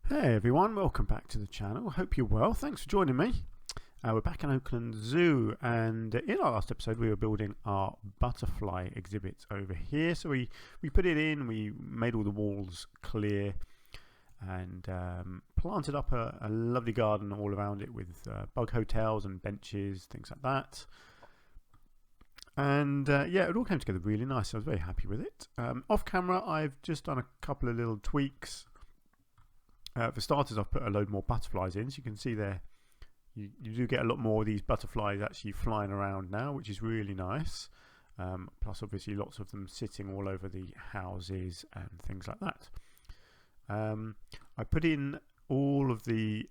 Hey everyone, welcome back to the channel. Hope you're well. Thanks for joining me. We're back in Oakland Zoo, and in our last episode we were building our butterfly exhibit over here. So we put it in, we made all the walls clear, and planted up a lovely garden all around it with bug hotels and benches, things like that. And yeah, it all came together really nice. I was very happy with it. Off camera, I've just done a couple of little tweaks. For starters, I've put a load more butterflies in, so you can see there you do get a lot more of these butterflies actually flying around now, which is really nice. Plus obviously lots of them sitting all over the houses and things like that. I put in all of the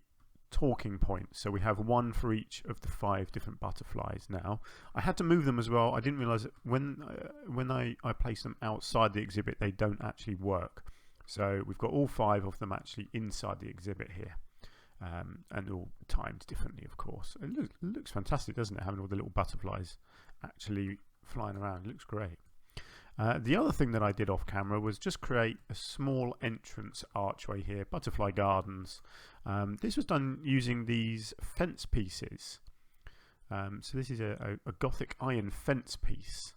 talking points, so we have one for each of the 5 different butterflies now. I had to move them as well. I didn't realise that when I place them outside the exhibit they don't actually work. So we've got all 5 of them actually inside the exhibit here, and all timed differently, of course. It looks fantastic, doesn't it, having all the little butterflies actually flying around. It looks great. The other thing that I did off camera was just create a small entrance archway here, butterfly gardens. This was done using these fence pieces. So this is a Gothic iron fence piece,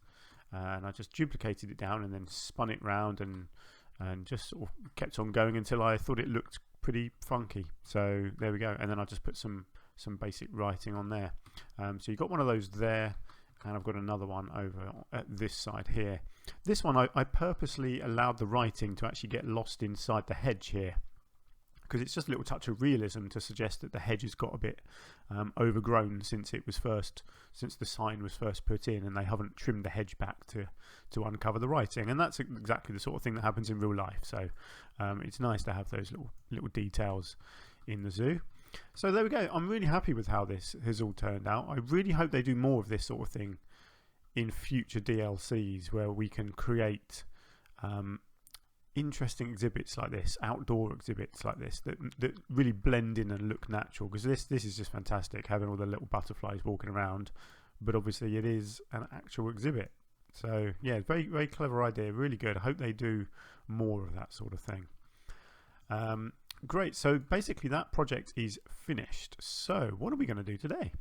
and I just duplicated it down and then spun it round and just sort of kept on going until I thought it looked pretty funky. So there we go, and then I just put some basic writing on there. So you've got one of those there, and I've got another one over at this side here. This one I purposely allowed the writing to actually get lost inside the hedge here, because it's just a little touch of realism to suggest that the hedge has got a bit overgrown since the sign was first put in, and they haven't trimmed the hedge back to uncover the writing. And that's exactly the sort of thing that happens in real life. So it's nice to have those little details in the zoo. So there we go. I'm really happy with how this has all turned out. I really hope they do more of this sort of thing in future DLCs, where we can create interesting exhibits like this, outdoor exhibits like this, that really blend in and look natural. Because this is just fantastic, having all the little butterflies walking around, but obviously it is an actual exhibit. So yeah, very, very clever idea, really good. I hope they do more of that sort of thing. Great, so basically that project is finished. So what are we going to do today?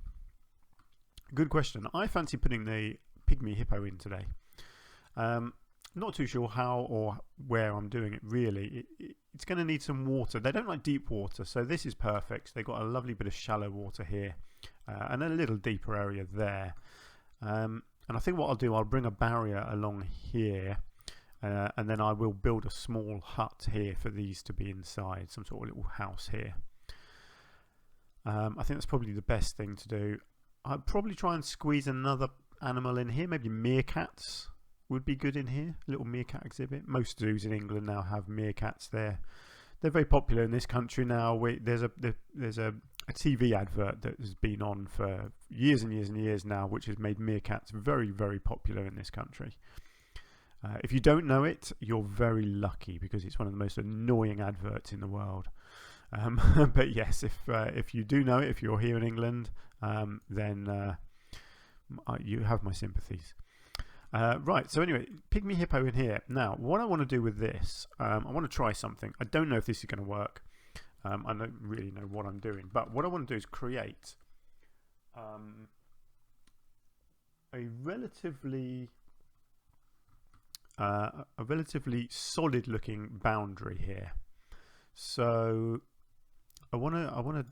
Good question. I fancy putting the Pygmy Hippo in today. Not too sure how or where I'm doing it really. It's going to need some water. They don't like deep water, so this is perfect. They've got a lovely bit of shallow water here, and a little deeper area there. And I think what I'll do, I'll bring a barrier along here, and then I will build a small hut here for these to be inside, some sort of little house here. I think that's probably the best thing to do. I'd probably try and squeeze another animal in here, maybe meerkats would be good in here. A little meerkat exhibit. Most zoos in England now have meerkats there. They're very popular in this country now. There's a TV advert that has been on for years and years and years now, which has made meerkats very, very popular in this country. If you don't know it, you're very lucky, because it's one of the most annoying adverts in the world. But yes, if you do know it, if you're here in England, then you have my sympathies. Right, so anyway, Pygmy Hippo in here. Now, what I want to do with this, I want to try something. I don't know if this is going to work. I don't really know what I'm doing, but what I want to do is create a relatively solid looking boundary here. So I want to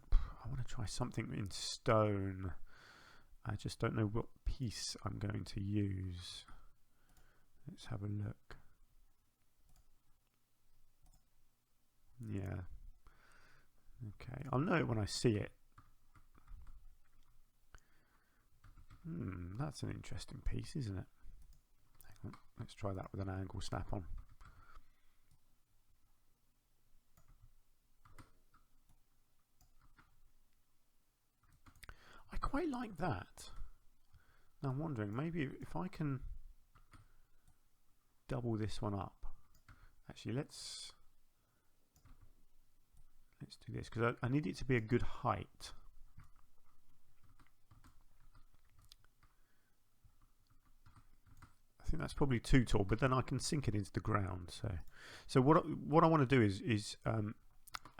try something in stone. I just don't know what piece I'm going to use. Let's have a look. Yeah. Okay, I'll know it when I see it. That's an interesting piece, isn't it? Hang on, let's try that with an angle snap on. I quite like that. Now I'm wondering, maybe if I can double this one up. Actually, let's do this, because I need it to be a good height. I think that's probably too tall, but then I can sink it into the ground. So what I want to do is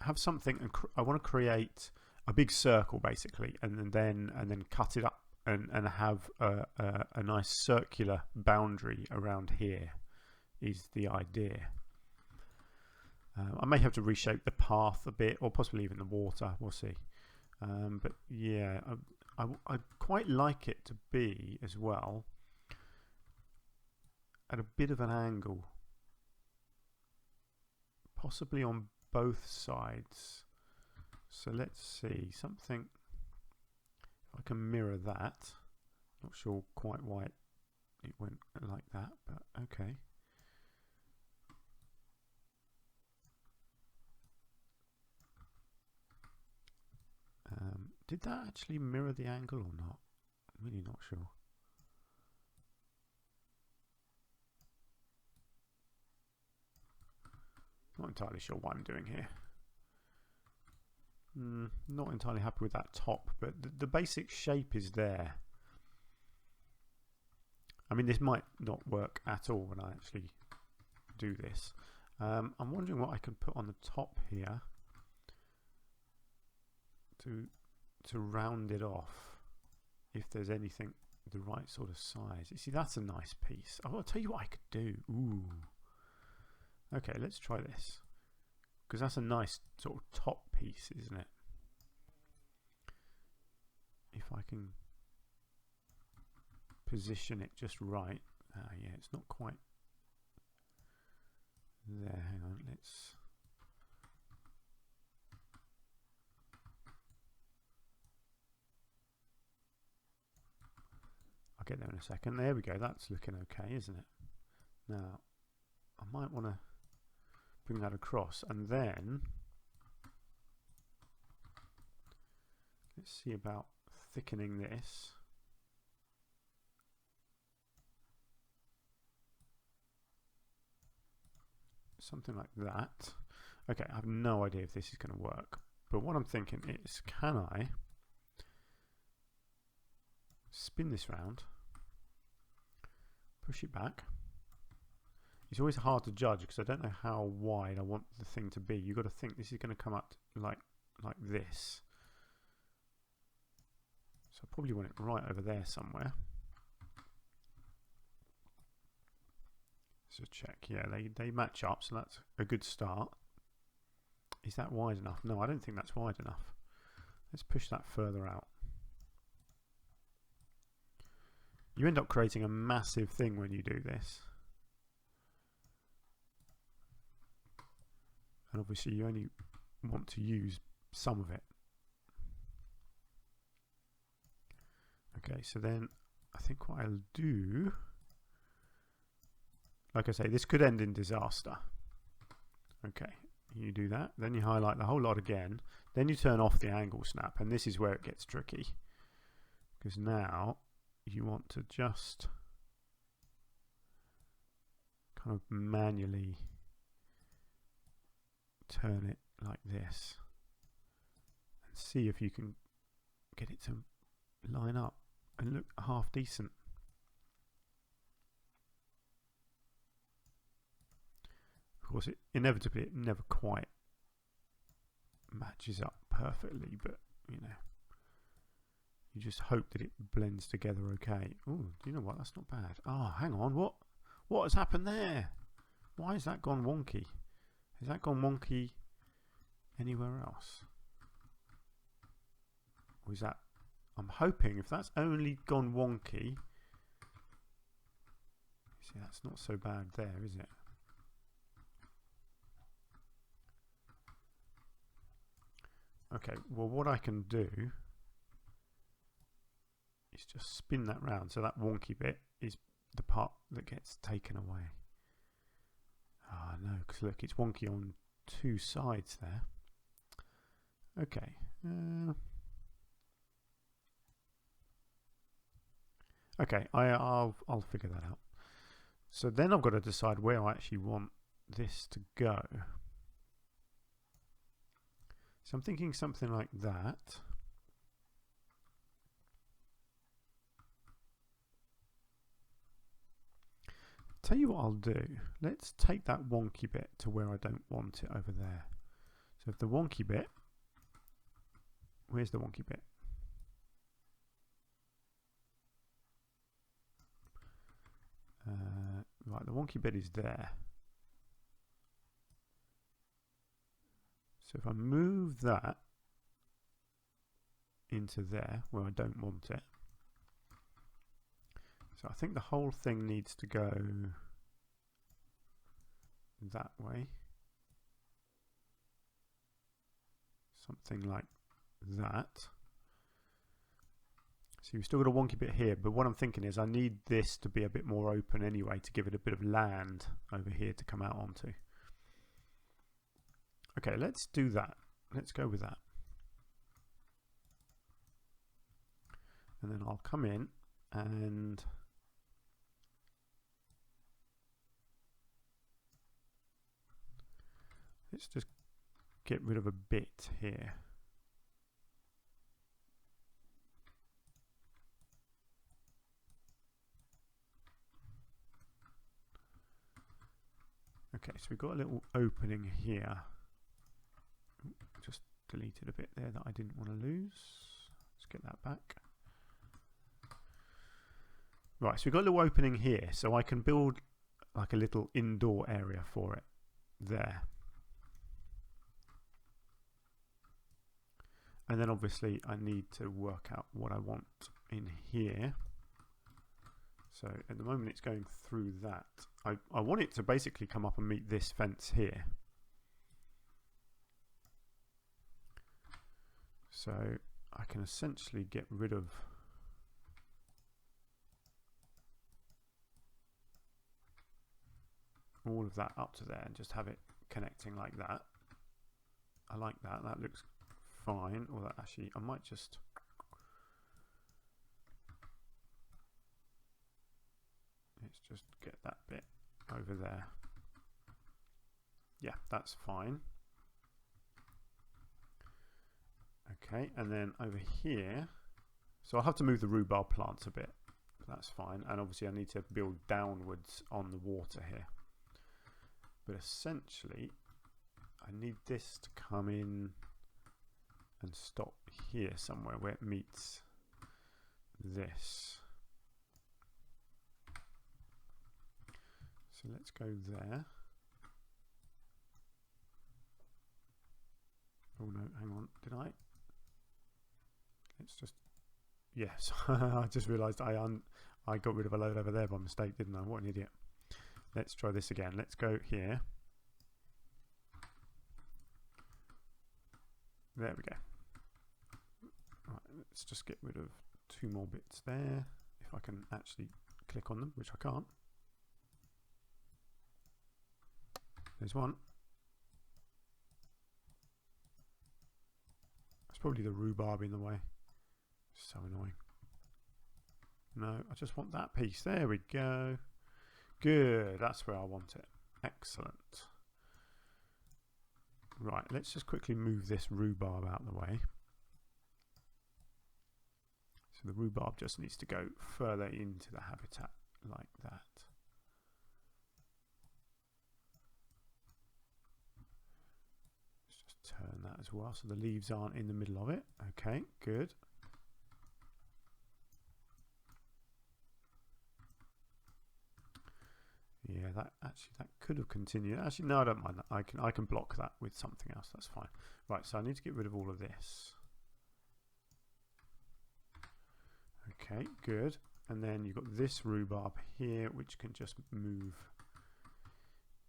have something, and I want to create a big circle basically, and then cut it up and have a nice circular boundary around here is the idea. I may have to reshape the path a bit, or possibly even the water, we'll see. But yeah, I'd quite like it to be as well at a bit of an angle, possibly on both sides. So let's see, something, if I can mirror that. Not sure quite why it went like that, but okay. Did that actually mirror the angle or not? I'm really not sure. Not entirely sure what I'm doing here. Not entirely happy with that top, but the basic shape is there. I mean, this might not work at all when I actually do this. I'm wondering what I can put on the top here to round it off, if there's anything the right sort of size. You see, that's a nice piece. I'll tell you what I could do. Ooh. Okay, let's try this, because that's a nice sort of top piece, isn't it? If I can position it just right. Yeah, it's not quite there. Hang on, let's... I'll get there in a second. There we go. That's looking okay, isn't it? Now, I might want to bring that across, and then let's see about thickening this. Something like that. Okay, I have no idea if this is going to work, but what I'm thinking is, can I spin this round, push it back? It's always hard to judge because I don't know how wide I want the thing to be. You've got to think this is going to come up like this. So I probably want it right over there somewhere. So check, yeah, they match up, so that's a good start. Is that wide enough? No, I don't think that's wide enough. Let's push that further out. You end up creating a massive thing when you do this. And obviously you only want to use some of it. Okay, so then I think what I'll do, like I say, this could end in disaster. Okay, you do that, then you highlight the whole lot again, then you turn off the angle snap, and this is where it gets tricky, because now you want to just kind of manually turn it like this and see if you can get it to line up and look half decent. Of course, inevitably it never quite matches up perfectly, but you know, you just hope that it blends together okay. Oh, do you know what? That's not bad. Oh, hang on. What has happened there? Why has that gone wonky? Has that gone wonky anywhere else? Or is that... I'm hoping if that's only gone wonky... See, that's not so bad there, is it? Okay, well what I can do is just spin that round, so that wonky bit is the part that gets taken away. Ah, no, because look, it's wonky on two sides there. Okay. Okay, I'll figure that out. So then I've got to decide where I actually want this to go. So I'm thinking something like that. Tell you what I'll do. Let's take that wonky bit to where I don't want it over there. So if the wonky bit, where's the wonky bit? Right, the wonky bit is there. So if I move that into there where I don't want it, so I think the whole thing needs to go that way, something like that. So you've still got a wonky bit here, but what I'm thinking is I need this to be a bit more open anyway to give it a bit of land over here to come out onto. Okay, let's do that. Let's go with that. And then I'll come in and let's just get rid of a bit here. Okay, so we've got a little opening here. Just deleted a bit there that I didn't want to lose. Let's get that back. Right, so we've got a little opening here, so I can build like a little indoor area for it there. And then obviously I need to work out what I want in here. So at the moment it's going through that. I want it to basically come up and meet this fence here. So I can essentially get rid of all of that up to there and just have it connecting like that. I like that. That looks fine. Or that actually, I might just let's just get that bit over there. Yeah, that's fine. Okay, and then over here, so I'll have to move the rhubarb plants a bit. That's fine, and obviously I need to build downwards on the water here. But essentially, I need this to come in and stop here somewhere where it meets this. So let's go there. Oh no, hang on, did I? Let's just, yes, I just realised I got rid of a load over there by mistake, didn't I? What an idiot. Let's try this again. Let's go here. There we go. Right, let's just get rid of 2 more bits there. If I can actually click on them, which I can't. There's one. It's probably the rhubarb in the way. So annoying. No, I just want that piece. There we go. Good, that's where I want it. Excellent. Right, let's just quickly move this rhubarb out of the way. So the rhubarb just needs to go further into the habitat like that. Let's just turn that as well so the leaves aren't in the middle of it. Okay, good. Yeah, that could have continued. Actually, no, I don't mind that. I can block that with something else. That's fine. Right, so I need to get rid of all of this. Okay, good. And then you've got this rhubarb here, which can just move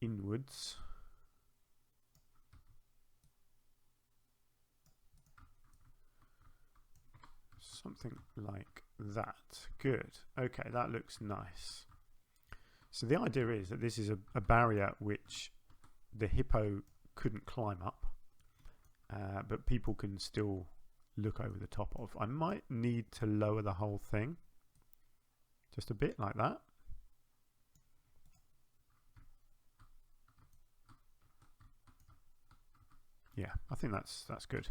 inwards. Something like that. Good. Okay, that looks nice. So the idea is that this is a barrier which the hippo couldn't climb up, but people can still look over the top of. I might need to lower the whole thing just a bit like that. Yeah, I think that's good.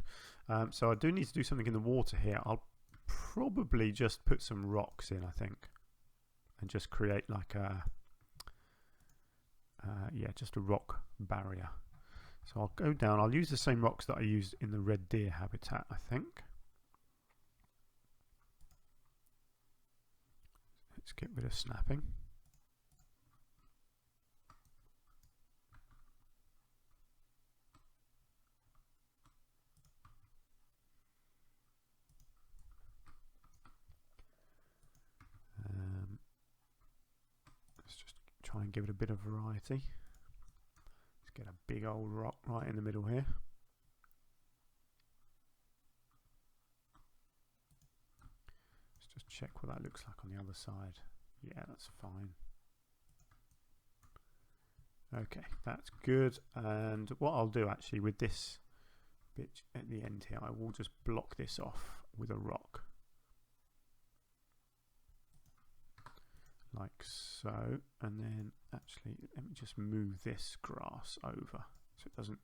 So I do need to do something in the water here. I'll probably just put some rocks in, I think, and just create like a yeah, just a rock barrier. So I'll go down. I'll use the same rocks that I used in the red deer habitat, I think. Let's get rid of snapping. Let's just try and give it a bit of variety. Let's get a big old rock right in the middle here. Let's just check what that looks like on the other side. Yeah, that's fine. Okay, that's good. And what I'll do actually with this bit at the end here, I will just block this off with a rock. Like so. And then actually, let me just move this grass over so it doesn't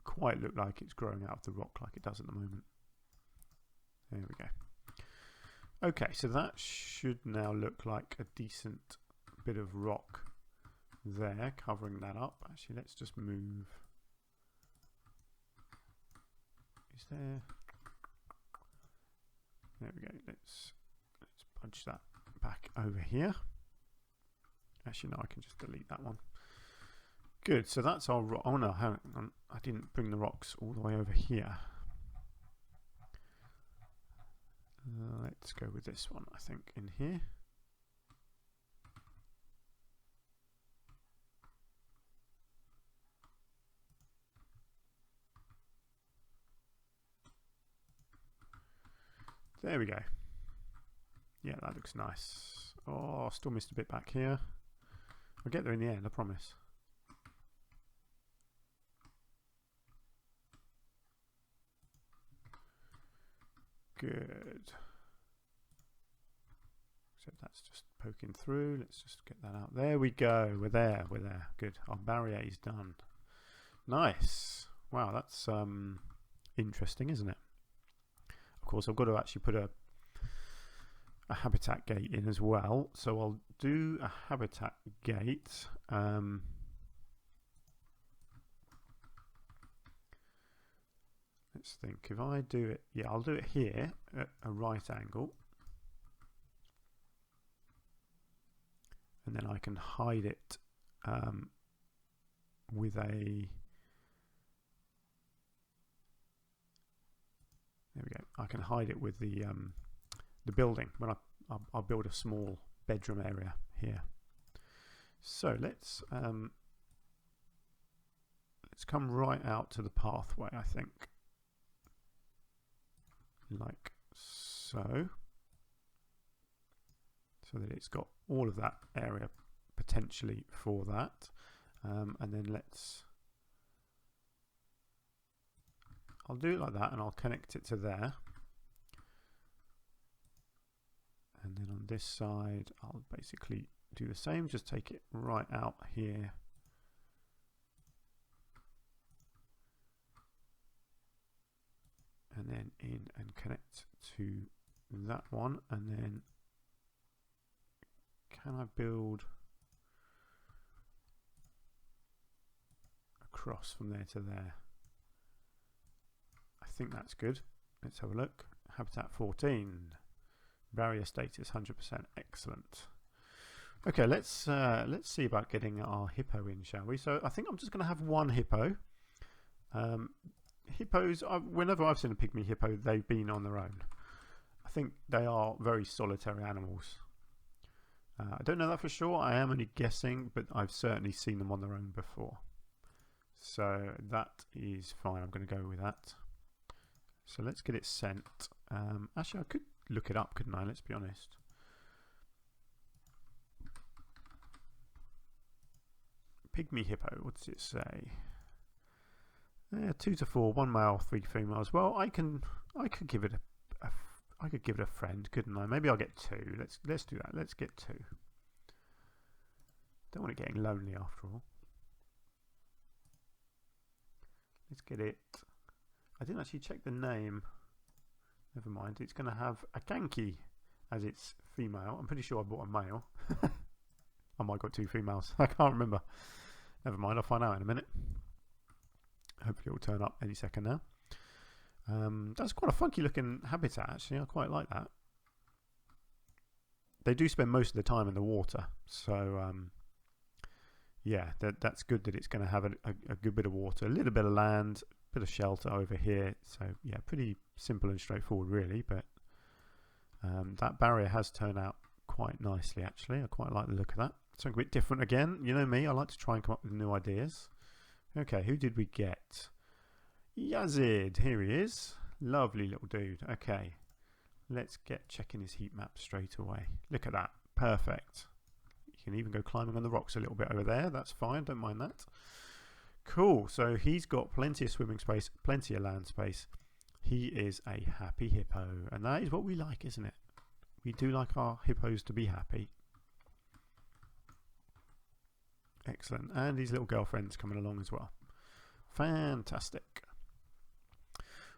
quite look like it's growing out of the rock like it does at the moment. There we go. Okay, so that should now look like a decent bit of rock there, covering that up. Actually, let's just move. Is there? There we go. Let's punch that back over here. Actually, no, I can just delete that one. Good. So that's our rock. Oh no, hang on. I didn't bring the rocks all the way over here. Let's go with this one, I think, in here. There we go. Yeah, that looks nice. Oh, still missed a bit back here. I'll get there in the end, I promise. Good. Except that's just poking through. Let's just get that out. There we go. We're there. We're there. Good. Our barrier is done. Nice. Wow, that's interesting, isn't it? Of course, I've got to actually put a habitat gate in as well. So I'll do a habitat gate. Let's think. If I do it, yeah, I'll do it here at a right angle. And then I can hide it with a... There we go. I can hide it with the building when I'll build a small bedroom area here. So let's come right out to the pathway, I think, like so, so that it's got all of that area potentially for that, and then I'll do it like that, and I'll connect it to there. And then on this side, I'll basically do the same, just take it right out here. And then in and connect to that one. And then can I build across from there to there? I think that's good. Let's have a look. Habitat 14. Barrier status 100%. Excellent. Okay, let's see about getting our hippo in, shall we? So I think I'm just going to have one hippo. Hippos, whenever I've seen a pygmy hippo, they've been on their own. I think they are very solitary animals. I don't know that for sure. I am only guessing, but I've certainly seen them on their own before. So that is fine. I'm going to go with that. So let's get it sent. Actually, I could look it up, couldn't I? Let's be honest. Pygmy hippo, what does it say? 2 to 4, 1 male, 3 females. Well, I could give it I could give it a friend, couldn't I? Maybe I'll get 2. Let's do that. Let's get 2. Don't want it getting lonely after all. Let's get it. I didn't actually check the name. Never mind. It's going to have a Kanki as its female. I'm pretty sure I bought a male. I might have got 2 females. I can't remember. Never mind. I'll find out in a minute. Hopefully it will turn up any second now. That's quite a funky looking habitat actually. I quite like that. They do spend most of the time in the water, so yeah, that's good that it's going to have a good bit of water, a little bit of land, a bit of shelter over here. So yeah, pretty simple and straightforward really, but that barrier has turned out quite nicely actually. I quite like the look of that. Something a bit different again. You know me, I like to try and come up with new ideas. Okay, who did we get? Yazid, here he is. Lovely little dude. Okay, let's get checking his heat map straight away. Look at that, perfect. You can even go climbing on the rocks a little bit over there. That's fine, don't mind that. Cool, so he's got plenty of swimming space, plenty of land space. He is a happy hippo, and that is what we like, isn't it? We do like our hippos to be happy. Excellent, and his little girlfriend's coming along as well. Fantastic.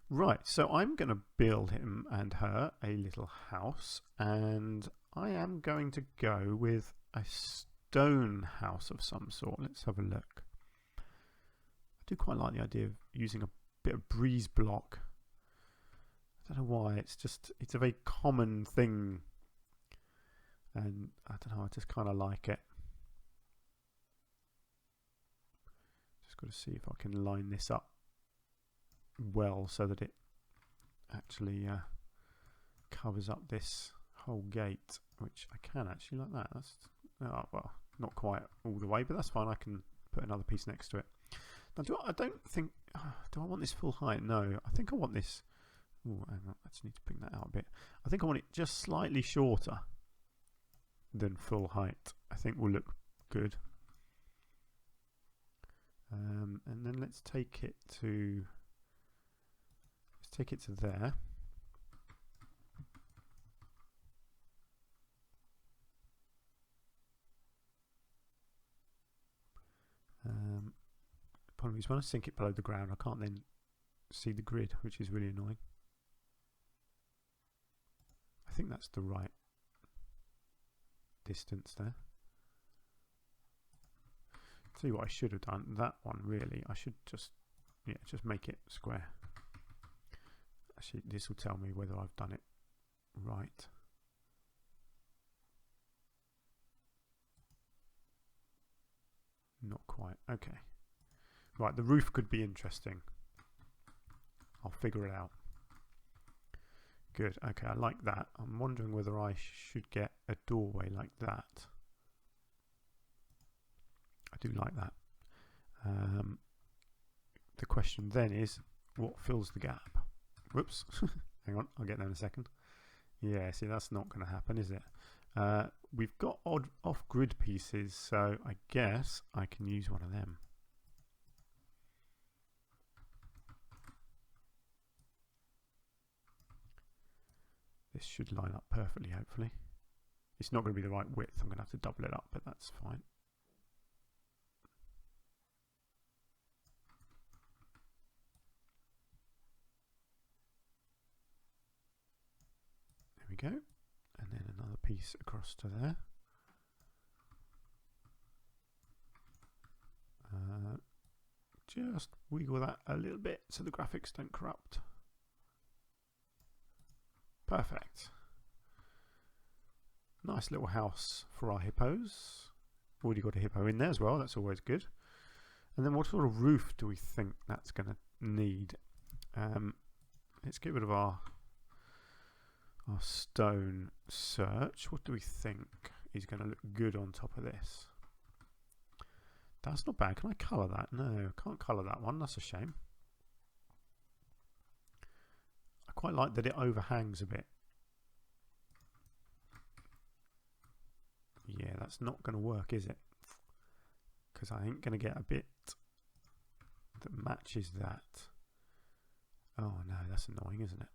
Right, so I'm going to build him and her a little house, and I am going to go with a stone house of some sort. Let's have a look. I do quite like the idea of using a bit of breeze block. I don't know why, it's a very common thing, and I don't know, I just kind of like it. Just got to see if I can line this up well so that it actually covers up this whole gate, which I can actually like that. That's well, not quite all the way, but that's fine. I can put another piece next to it. Now, I don't think. Do I want this full height? No, I think I want this. Oh, hang on, I just need to bring that out a bit. I think I want it just slightly shorter than full height. I think will look good. And then let's take it to there. Problem is when I sink it below the ground, I can't then see the grid, which is really annoying. I think that's the right distance there. Tell you what I should have done, that one really, I should just make it square. Actually, this will tell me whether I've done it right. Not quite, okay. Right, the roof could be interesting. I'll figure it out. Good, okay, I like that. I'm wondering whether I should get a doorway like that. I do like that. The question then is, what fills the gap? Whoops, hang on, I'll get there in a second. Yeah, see, that's not going to happen, is it? We've got odd off-grid pieces, so I guess I can use one of them. This should line up perfectly, hopefully. It's not going to be the right width, I'm going to have to double it up, but that's fine. There we go. And then another piece across to there. Just wiggle that a little bit so the graphics don't corrupt. Perfect. Nice little house for our hippos. Already got a hippo in there as well, that's always good. And then what sort of roof do we think that's going to need? Let's get rid of our stone search. What do we think is going to look good on top of this? That's not bad. Can I colour that? No, I can't colour that one. That's a shame. I quite like that it overhangs a bit. Yeah, that's not going to work, is it? Because I ain't going to get a bit that matches that. Oh no, that's annoying, isn't it?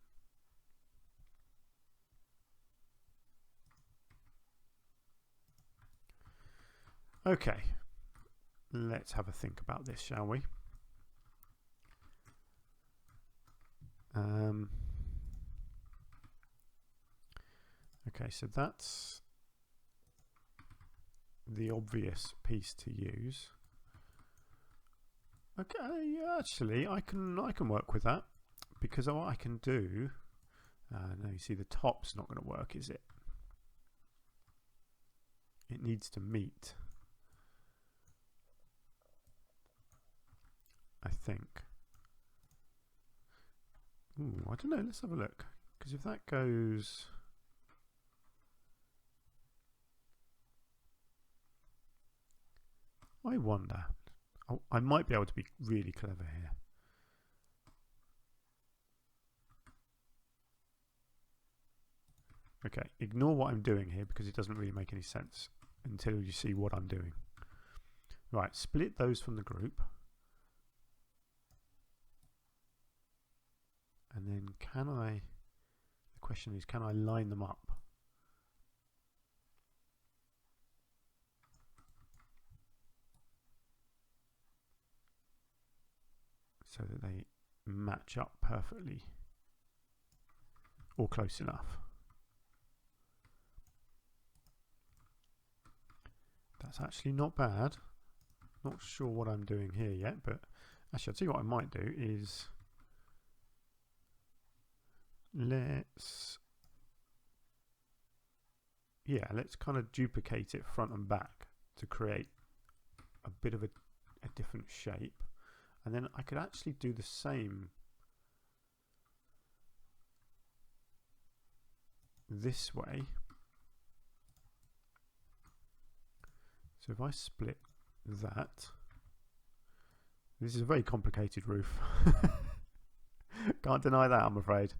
Okay, let's have a think about this, shall we? Okay, so that's the obvious piece to use. Okay, actually, I can work with that, because what I can do. Now you see the top's not going to work, is it? It needs to meet, I think. Ooh, I don't know. Let's have a look. Because if that goes, I wonder. Oh, I might be able to be really clever here. Okay, ignore what I'm doing here because it doesn't really make any sense until you see what I'm doing. Right, split those from the group. And then the question is, can I line them up? So that they match up perfectly or close enough. That's actually not bad. Not sure what I'm doing here yet, but actually I'll tell you what I might do is let's kind of duplicate it front and back to create a bit of a different shape. And then I could actually do the same this way. So if I split that, this is a very complicated roof. Can't deny that, I'm afraid.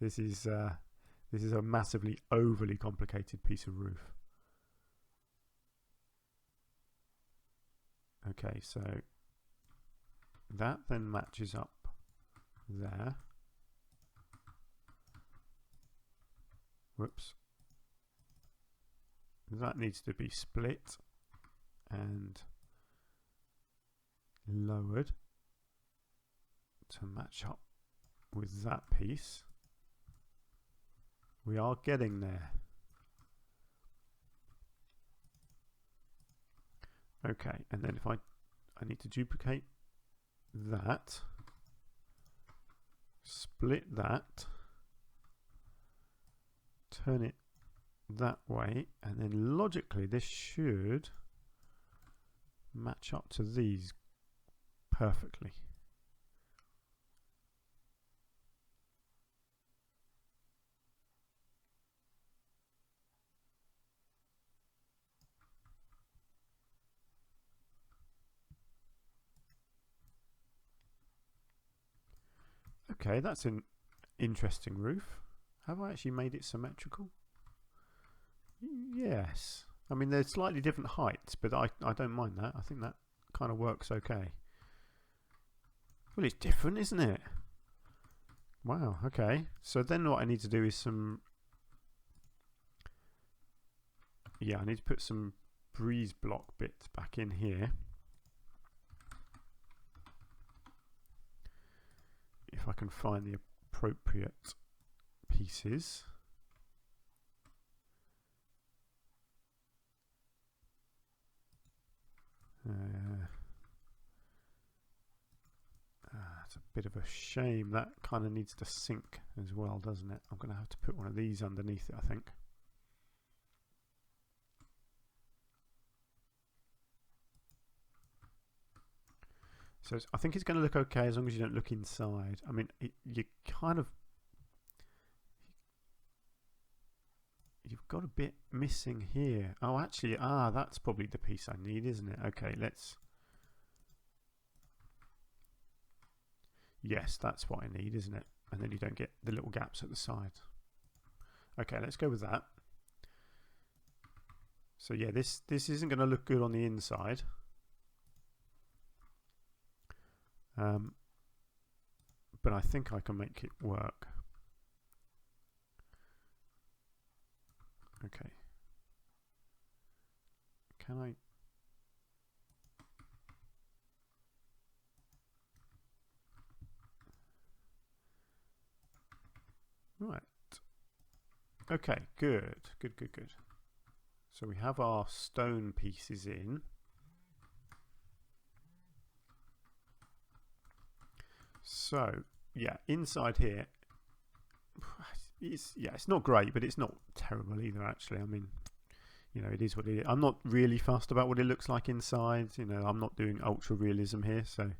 This is a massively overly complicated piece of roof. Okay, so that then matches up there. Whoops. That needs to be split and lowered to match up with that piece. We are getting there. Okay, and then if I need to duplicate that, split that, turn it that way, and then logically this should match up to these perfectly. Okay, that's an interesting roof. Have I actually made it symmetrical? Yes. I mean, they're slightly different heights, but I don't mind that. I think that kind of works okay. Well, it's different, isn't it? Wow, okay. So then what I need to do is some... Yeah, I need to put some breeze block bits back in here. If I can find the appropriate pieces. It's a bit of a shame. That kind of needs to sink as well, doesn't it? I'm going to have to put one of these underneath it, I think. So I think it's going to look okay as long as you don't look inside. I mean, you kind of... You've got a bit missing here. Oh, actually, that's probably the piece I need, isn't it? Okay, let's... Yes, that's what I need, isn't it? And then you don't get the little gaps at the sides. Okay, let's go with that. So yeah, this isn't going to look good on the inside. But I think I can make it work. Okay. Can I... Right. Okay, good. Good. So we have our stone pieces in. So yeah, inside here, it's not great, but it's not terrible either. Actually, I mean, you know, it is what it is. I'm not really fussed about what it looks like inside. You know, I'm not doing ultra realism here, so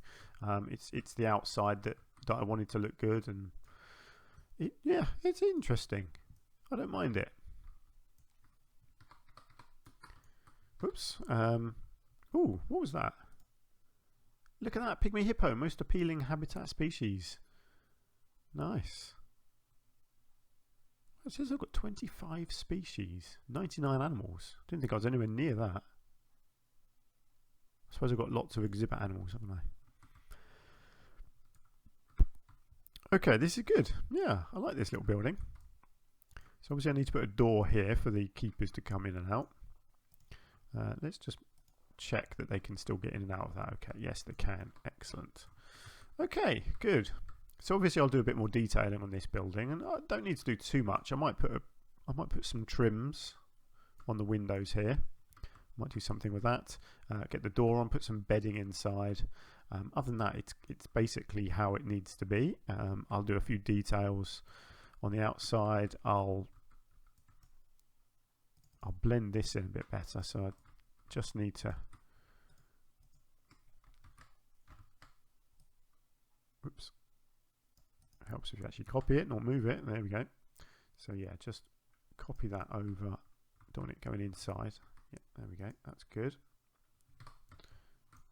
it's the outside that I wanted to look good, and yeah, it's interesting. I don't mind it. Oops. Ooh, what was that? Look at that, Pygmy Hippo, most appealing habitat species. Nice. It says I've got 25 species, 99 animals. Didn't think I was anywhere near that. I suppose I've got lots of exhibit animals, haven't I? Okay, this is good. Yeah, I like this little building. So obviously I need to put a door here for the keepers to come in and out. Let's just check that they can still get in and out of that. Okay, yes they can. Excellent. Okay, good. So obviously I'll do a bit more detailing on this building, and I don't need to do too much. I might put some trims on the windows here. Might do something with that. Get the door on, put some bedding inside. Other than that, it's basically how it needs to be. I'll do a few details on the outside. I'll blend this in a bit better. So I just need to. Oops. Helps if you actually copy it, not move it. There we go. So yeah, just copy that over. Don't want it going inside. Yeah, there we go. That's good.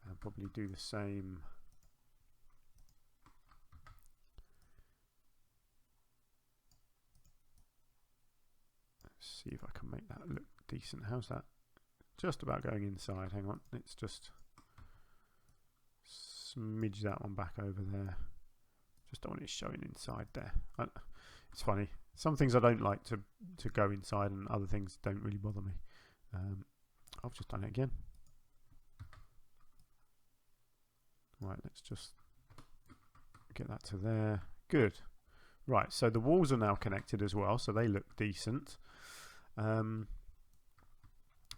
I'll probably do the same. Let's see if I can make that look decent. How's that? Just about going inside. Hang on. Let's just smidge that one back over there. Just don't want it showing inside there. It's funny. Some things I don't like to go inside, and other things don't really bother me. I've just done it again. Right, let's just get that to there. Good. Right, so the walls are now connected as well, so they look decent. And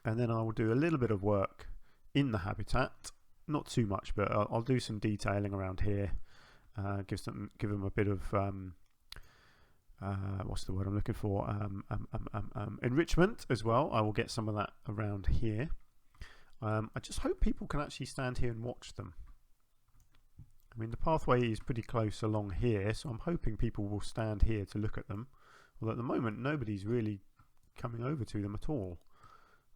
then I will do a little bit of work in the habitat. Not too much, but I'll do some detailing around here. Give them a bit of what's the word I'm looking for? Enrichment as well. I will get some of that around here. I just hope people can actually stand here and watch them. I mean, the pathway is pretty close along here, so I'm hoping people will stand here to look at them. Although at the moment, nobody's really coming over to them at all,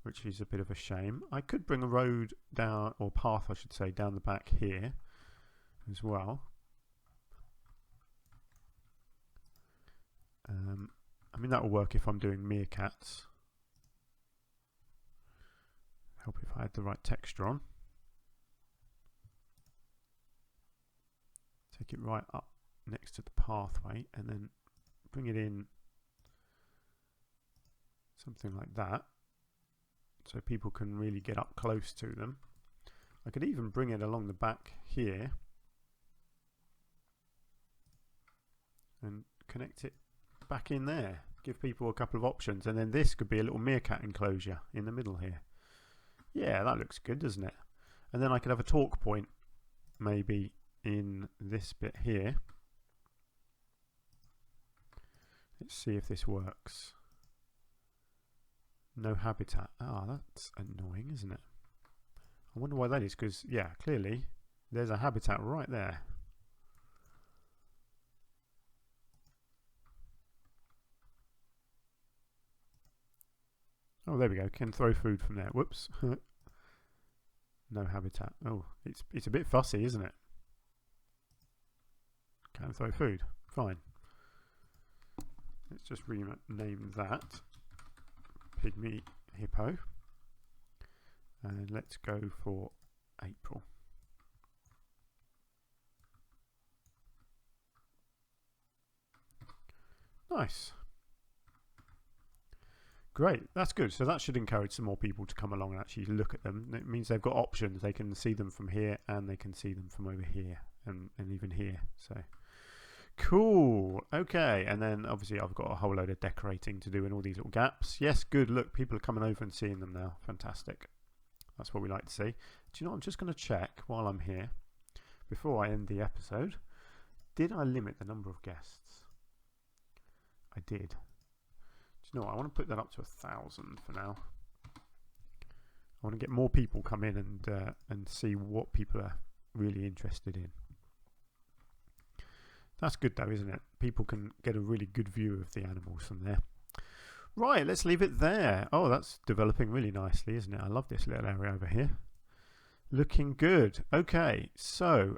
which is a bit of a shame. I could bring a road down, or path I should say, down the back here as well. I mean, that will work if I'm doing meerkats. Help if I had the right texture on. Take it right up next to the pathway and then bring it in something like that, so people can really get up close to them. I could even bring it along the back here and connect it back in there. Give people a couple of options, and then this could be a little meerkat enclosure in the middle here. Yeah, that looks good, doesn't it? And then I could have a talk point maybe in this bit here. Let's see if this works. No habitat. Ah, that's annoying, isn't it? I wonder why that is, because yeah, clearly there's a habitat right there. Oh, there we go. Can throw food from there. Whoops. No habitat. Oh, it's a bit fussy, isn't it? Can throw food. Fine. Let's just rename that Pygmy Hippo. And let's go for April. Nice. Great, that's good. So that should encourage some more people to come along and actually look at them. It means they've got options. They can see them from here, and they can see them from over here, and even here. So cool. Okay, and then obviously I've got a whole load of decorating to do in all these little gaps. Yes, good. Look, people are coming over and seeing them now. Fantastic. That's what we like to see. Do you know what? I'm just going to check while I'm here, before I end the episode, Did I limit the number of guests? I did. Do you know what? I want to put that up to 1,000 for now. I want to get more people come in and see what people are really interested in. That's good though, isn't it? People can get a really good view of the animals from there. Right, let's leave it there. Oh, that's developing really nicely, isn't it? I love this little area over here. Looking good. Okay, so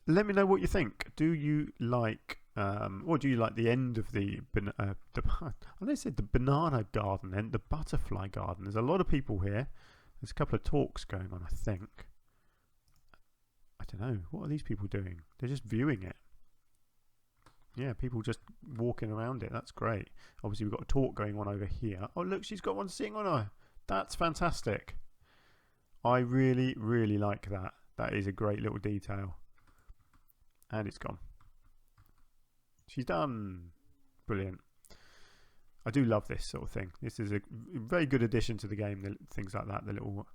let me know what you think. Do you like, or do you like the end of I said the banana garden and the butterfly garden? There's a lot of people here. There's a couple of talks going on, I think. I don't know. What are these people doing? They're just viewing it. Yeah, people just walking around it. That's great. Obviously, we've got a talk going on over here. Oh, look, she's got one sitting on her. That's fantastic. I really, really like that. That is a great little detail. And it's gone. She's done. Brilliant. I do love this sort of thing. This is a very good addition to the game. Things like that, the little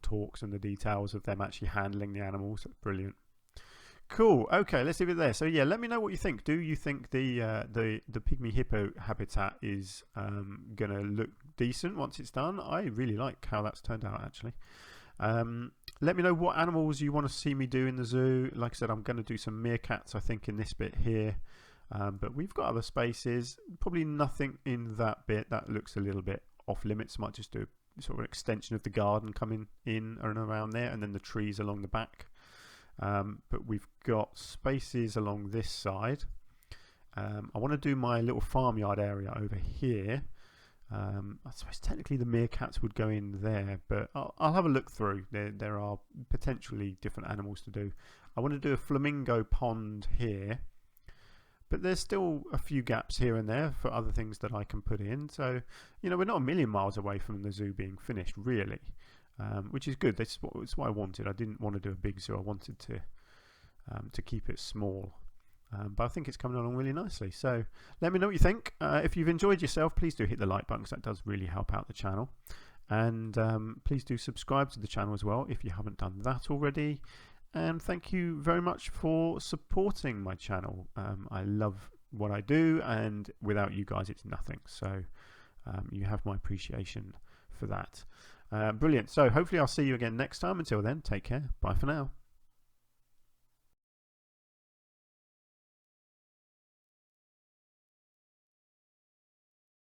talks and the details of them actually handling the animals. That's brilliant. Cool. Okay, let's leave it there. So yeah, let me know what you think. Do you think the Pygmy Hippo habitat is gonna look decent once it's done? I really like how that's turned out actually. Let me know what animals you want to see me do in the zoo. Like I said, I'm going to do some meerkats I think in this bit here, but we've got other spaces. Probably nothing in that bit that looks a little bit off limits. Might just do sort of an extension of the garden coming in and around there, and then the trees along the back. But we've got spaces along this side. I want to do my little farmyard area over here. I suppose technically the meerkats would go in there, but I'll have a look through. There are potentially different animals to do. I want to do a flamingo pond here, but there's still a few gaps here and there for other things that I can put in. So, you know, we're not a million miles away from the zoo being finished, really. Which is good. That's what I wanted. I didn't want to do a big zoo. I wanted to keep it small. But I think it's coming along really nicely. So let me know what you think. If you've enjoyed yourself, please do hit the like button because that does really help out the channel. And please do subscribe to the channel as well if you haven't done that already. And thank you very much for supporting my channel. I love what I do, and without you guys, it's nothing. So you have my appreciation for that. Brilliant. So hopefully I'll see you again next time. Until then, take care. Bye for now.